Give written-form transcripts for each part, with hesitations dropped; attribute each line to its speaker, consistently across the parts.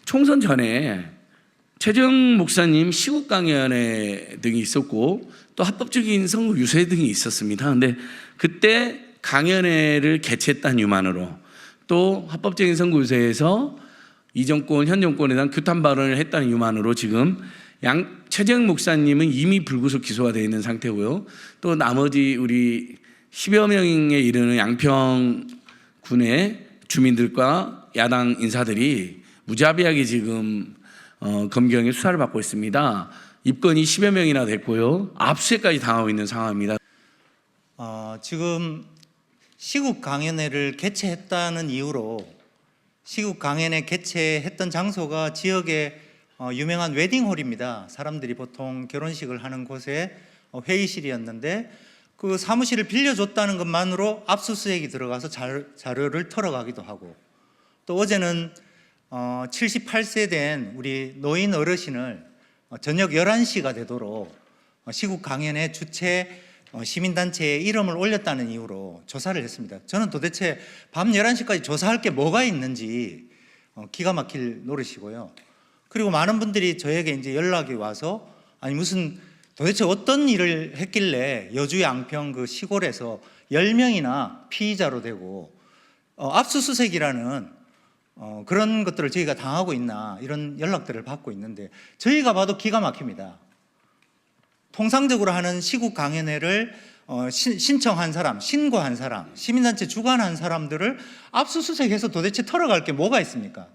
Speaker 1: 총선 전에 최재형 목사님 시국 강연회 등이 있었고 또 합법적인 선거 유세 등이 있었습니다. 근데 그때 강연회를 개최했다는 이유만으로 또 합법적인 선거 유세에서 이 정권, 현 정권에 대한 규탄 발언을 했다는 이유만으로 지금 최재형 목사님은 이미 불구속 기소가 되어 있는 상태고요. 또 나머지 우리 10여 명에 이르는 양평군의 주민들과 야당 인사들이 무자비하게 지금 검경의 수사를 받고 있습니다. 입건이 10여 명이나 됐고요. 압수수색까지 당하고 있는 상황입니다.
Speaker 2: 지금 시국 강연회를 개최했다는 이유로 시국 강연회 개최했던 장소가 지역의 유명한 웨딩홀입니다. 사람들이 보통 결혼식을 하는 곳에 회의실이었는데 그 사무실을 빌려줬다는 것만으로 압수수색이 들어가서 자료를 털어가기도 하고, 또 어제는 78세 된 우리 노인 어르신을 저녁 11시가 되도록 시국 강연회 주최 시민단체에 이름을 올렸다는 이유로 조사를 했습니다. 저는 도대체 밤 11시까지 조사할 게 뭐가 있는지 기가 막힐 노릇이고요. 그리고 많은 분들이 저에게 이제 연락이 와서 아니 무슨 도대체 어떤 일을 했길래 여주 양평 그 시골에서 10명이나 피의자로 되고 압수수색이라는 그런 것들을 저희가 당하고 있나, 이런 연락들을 받고 있는데 저희가 봐도 기가 막힙니다. 통상적으로 하는 시국 강연회를 신청한 사람, 신고한 사람, 시민단체 주관한 사람들을 압수수색해서 도대체 털어갈 게 뭐가 있습니까?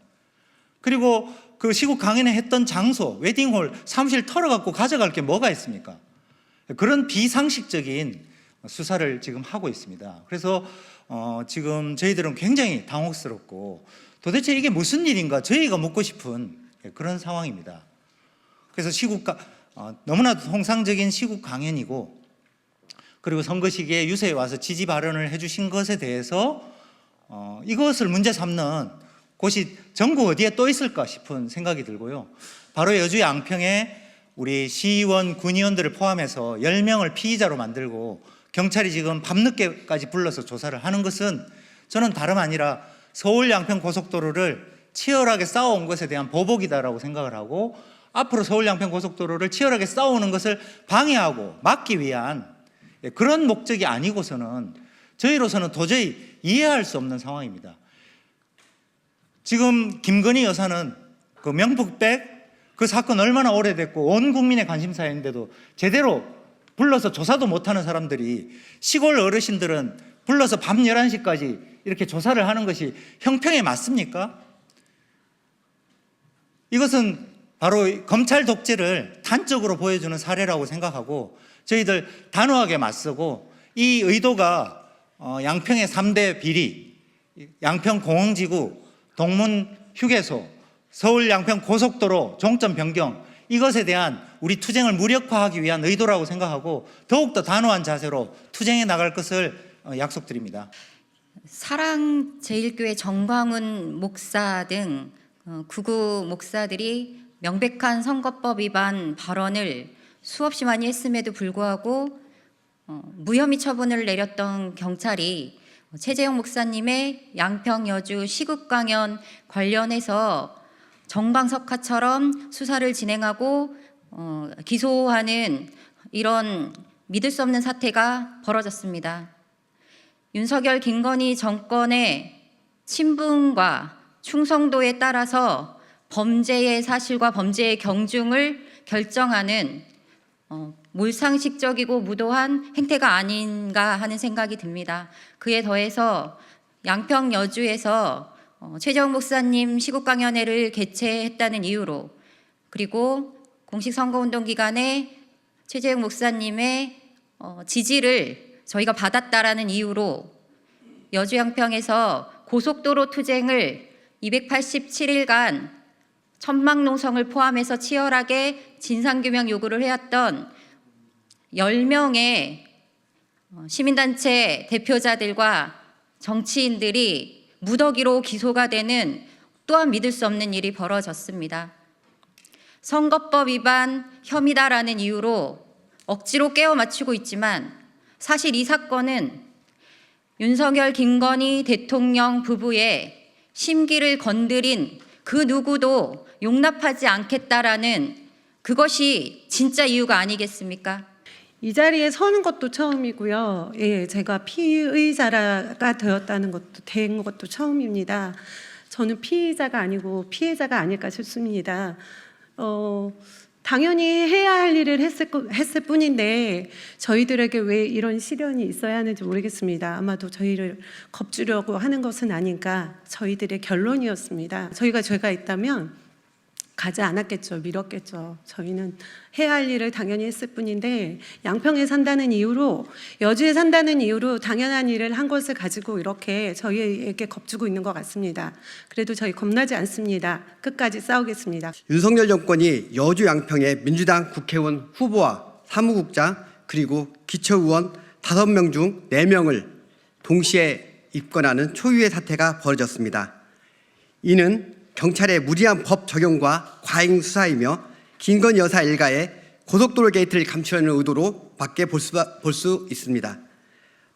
Speaker 2: 그리고 그 시국 강연회 했던 장소, 웨딩홀, 사무실 털어갖고 가져갈 게 뭐가 있습니까? 그런 비상식적인 수사를 지금 하고 있습니다. 그래서 지금 저희들은 굉장히 당혹스럽고 도대체 이게 무슨 일인가 저희가 묻고 싶은 그런 상황입니다. 그래서 너무나도 통상적인 시국 강연이고, 그리고 선거 시기에 유세에 와서 지지 발언을 해주신 것에 대해서 이것을 문제 삼는 곳이 전국 어디에 또 있을까 싶은 생각이 들고요. 바로 여주 양평에 우리 시의원, 군의원들을 포함해서 10명을 피의자로 만들고 경찰이 지금 밤늦게까지 불러서 조사를 하는 것은 저는 다름 아니라 서울 양평 고속도로를 치열하게 싸워온 것에 대한 보복이다라고 생각을 하고, 앞으로 서울 양평 고속도로를 치열하게 싸우는 것을 방해하고 막기 위한 그런 목적이 아니고서는 저희로서는 도저히 이해할 수 없는 상황입니다. 지금 김건희 여사는 그 명품백 그 사건 얼마나 오래됐고 온 국민의 관심사인데도 제대로 불러서 조사도 못하는 사람들이, 시골 어르신들은 불러서 밤 11시까지 이렇게 조사를 하는 것이 형평에 맞습니까? 이것은 바로 검찰 독재를 단적으로 보여주는 사례라고 생각하고 저희들 단호하게 맞서고, 이 의도가 양평의 3대 비리, 양평공흥지구, 동문휴게소, 서울 양평 고속도로 종점 변경, 이것에 대한 우리 투쟁을 무력화하기 위한 의도라고 생각하고 더욱더 단호한 자세로 투쟁해 나갈 것을 약속드립니다.
Speaker 3: 사랑제일교회 정광훈 목사 등 구구 목사들이 명백한 선거법 위반 발언을 수없이 많이 했음에도 불구하고 무혐의 처분을 내렸던 경찰이 최재형 목사님의 양평 여주 시국 강연 관련해서 정방석화처럼 수사를 진행하고 기소하는 이런 믿을 수 없는 사태가 벌어졌습니다. 윤석열, 김건희 정권의 친분과 충성도에 따라서 범죄의 사실과 범죄의 경중을 결정하는 몰상식적이고 무도한 행태가 아닌가 하는 생각이 듭니다. 그에 더해서 양평 여주에서 최재형 목사님 시국 강연회를 개최했다는 이유로, 그리고 공식 선거운동 기간에 최재형 목사님의 지지를 저희가 받았다라는 이유로 여주 양평에서 고속도로 투쟁을 287일간 천막농성을 포함해서 치열하게 진상규명 요구를 해왔던 10명의 시민단체 대표자들과 정치인들이 무더기로 기소가 되는 또한 믿을 수 없는 일이 벌어졌습니다. 선거법 위반 혐의다라는 이유로 억지로 깨워 맞추고 있지만 사실 이 사건은 윤석열, 김건희 대통령 부부의 심기를 건드린 그 누구도 용납하지 않겠다라는 그것이 진짜 이유가 아니겠습니까?
Speaker 4: 이 자리에 서는 것도 처음이고요. 예, 제가 피의자가 된 것도 처음입니다. 저는 피의자가 아니고 피해자가 아닐까 싶습니다. 당연히 해야 할 일을 했을 뿐인데 저희들에게 왜 이런 시련이 있어야 하는지 모르겠습니다. 아마도 저희를 겁주려고 하는 것은 아닌가, 저희들의 결론이었습니다. 저희가 죄가 있다면 가지 않았겠죠. 미뤘겠죠. 저희는 해야 할 일을 당연히 했을 뿐인데 양평에 산다는 이유로, 여주에 산다는 이유로 당연한 일을 한 것을 가지고 이렇게 저희에게 겁주고 있는 것 같습니다. 그래도 저희 겁나지 않습니다. 끝까지 싸우겠습니다.
Speaker 5: 윤석열 정권이 여주 양평에 민주당 국회의원 후보와 사무국장 그리고 기초의원 5명 중 4명을 동시에 입건하는 초유의 사태가 벌어졌습니다. 이는 경찰의 무리한 법 적용과 과잉 수사이며 김건희 여사 일가의 고속도로 게이트를 감추려는 의도로 밖에 볼 수 있습니다.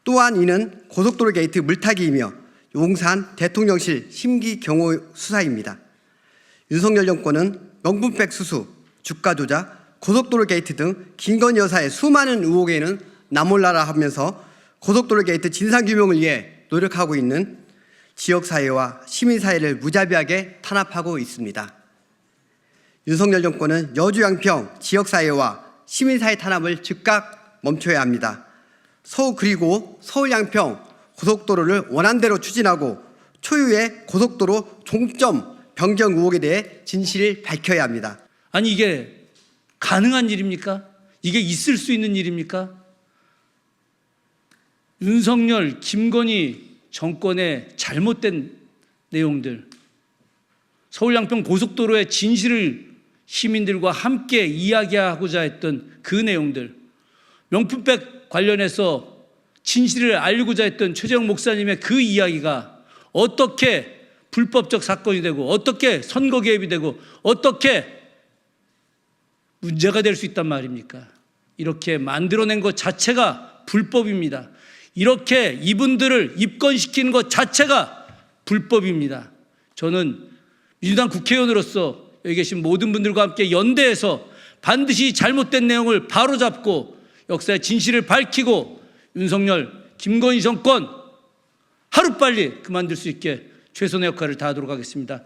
Speaker 5: 또한 이는 고속도로 게이트 물타기이며 용산 대통령실 심기 경호 수사입니다. 윤석열 정권은 명분백 수수, 주가 조작, 고속도로 게이트 등 김건희 여사의 수많은 의혹에는 나몰라라 하면서 고속도로 게이트 진상규명을 위해 노력하고 있는 지역사회와 시민사회를 무자비하게 탄압하고 있습니다. 윤석열 정권은 여주 양평 지역사회와 시민사회 탄압을 즉각 멈춰야 합니다. 그리고 서울 양평 고속도로를 원안대로 추진하고 초유의 고속도로 종점 변경 의혹에 대해 진실을 밝혀야 합니다.
Speaker 6: 아니 이게 가능한 일입니까? 이게 있을 수 있는 일입니까? 윤석열, 김건희 정권의 잘못된 내용들, 서울 양평 고속도로의 진실을 시민들과 함께 이야기하고자 했던 그 내용들, 명품백 관련해서 진실을 알고자 했던 최재형 목사님의 그 이야기가 어떻게 불법적 사건이 되고 어떻게 선거 개입이 되고 어떻게 문제가 될 수 있단 말입니까? 이렇게 만들어낸 것 자체가 불법입니다. 이렇게 이분들을 입건시키는 것 자체가 불법입니다. 저는 민주당 국회의원으로서 여기 계신 모든 분들과 함께 연대해서 반드시 잘못된 내용을 바로잡고 역사의 진실을 밝히고 윤석열, 김건희 정권 하루빨리 그만둘 수 있게 최선의 역할을 다하도록 하겠습니다.